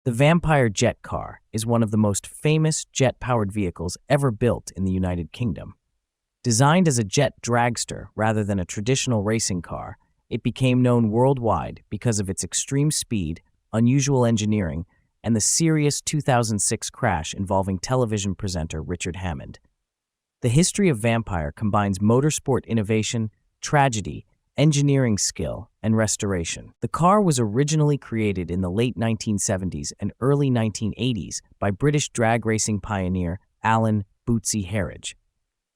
The Vampire jet car is one of the most famous jet-powered vehicles ever built in the United Kingdom. Designed as a jet dragster rather than a traditional racing car, it became known worldwide because of its extreme speed, unusual engineering, and the serious 2006 crash involving television presenter Richard Hammond. The history of Vampire combines motorsport innovation, tragedy, engineering skill, and restoration. The car was originally created in the late 1970s and early 1980s by British drag racing pioneer Alan "Bootsy" Harridge.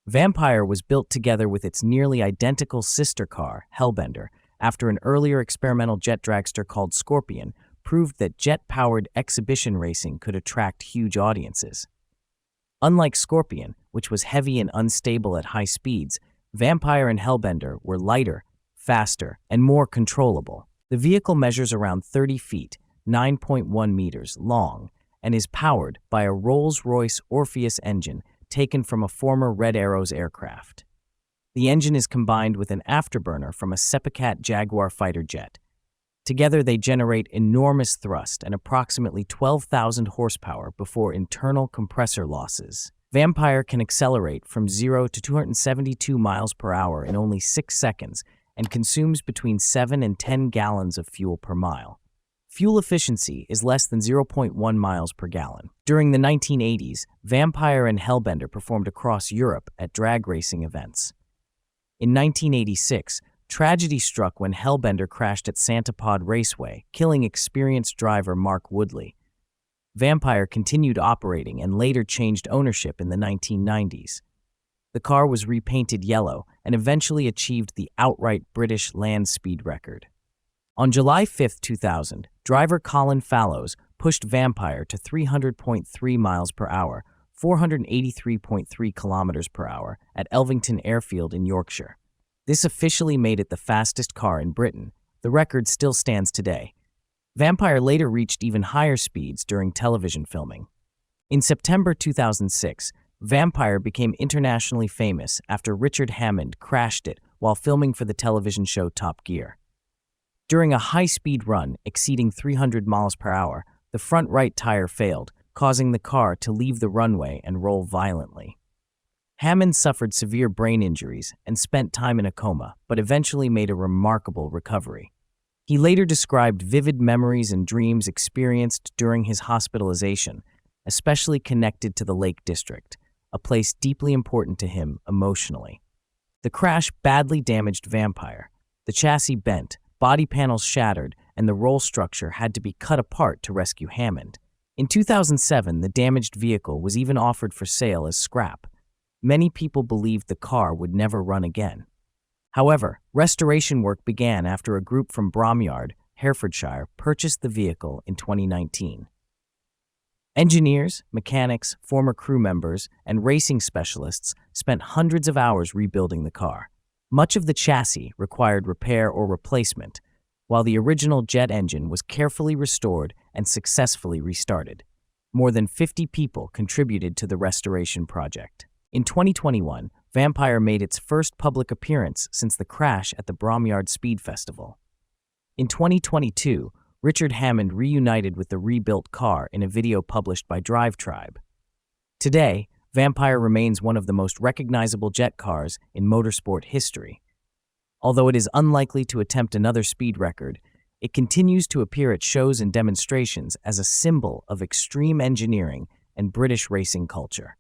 Vampire was built together with its nearly identical sister car, Hellbender, after an earlier experimental jet dragster called Scorpion proved that jet-powered exhibition racing could attract huge audiences. Unlike Scorpion, which was heavy and unstable at high speeds, Vampire and Hellbender were lighter, faster, and more controllable. The vehicle measures around 30 feet, 9.1 meters long, and is powered by a Rolls-Royce Orpheus engine taken from a former Red Arrows aircraft. The engine is combined with an afterburner from a Seppicat Jaguar fighter jet. Together they generate enormous thrust and approximately 12,000 horsepower before internal compressor losses. Vampire can accelerate from 0 to 272 miles per hour in only 6 seconds and consumes between 7 and 10 gallons of fuel per mile. Fuel efficiency is less than 0.1 miles per gallon. During the 1980s, Vampire and Hellbender performed across Europe at drag racing events. In 1986, tragedy struck when Hellbender crashed at Santa Pod Raceway, killing experienced driver Mark Woodley. Vampire continued operating and later changed ownership in the 1990s. The car was repainted yellow and eventually achieved the outright British land speed record. On July 5, 2000, driver Colin Fallows pushed Vampire to 300.3 miles per hour, 483.3 kilometers per hour at Elvington Airfield in Yorkshire. This officially made it the fastest car in Britain. The record still stands today. Vampire later reached even higher speeds during television filming. In September 2006, Vampire became internationally famous after Richard Hammond crashed it while filming for the television show Top Gear. During a high-speed run exceeding 300 miles per hour, the front right tire failed, causing the car to leave the runway and roll violently. Hammond suffered severe brain injuries and spent time in a coma, but eventually made a remarkable recovery. He later described vivid memories and dreams experienced during his hospitalization, especially connected to the Lake District, a place deeply important to him emotionally. The crash badly damaged Vampire. The chassis bent, body panels shattered, and the roll structure had to be cut apart to rescue Hammond. In 2007, the damaged vehicle was even offered for sale as scrap. Many people believed the car would never run again. However, restoration work began after a group from Bromyard, Herefordshire, purchased the vehicle in 2019. Engineers, mechanics, former crew members, and racing specialists spent hundreds of hours rebuilding the car. Much of the chassis required repair or replacement, while the original jet engine was carefully restored and successfully restarted. More than 50 people contributed to the restoration project. In 2021, Vampire made its first public appearance since the crash at the Bromyard Speed Festival. In 2022, Richard Hammond reunited with the rebuilt car in a video published by Drive Tribe. Today, Vampire remains one of the most recognizable jet cars in motorsport history. Although it is unlikely to attempt another speed record, it continues to appear at shows and demonstrations as a symbol of extreme engineering and British racing culture.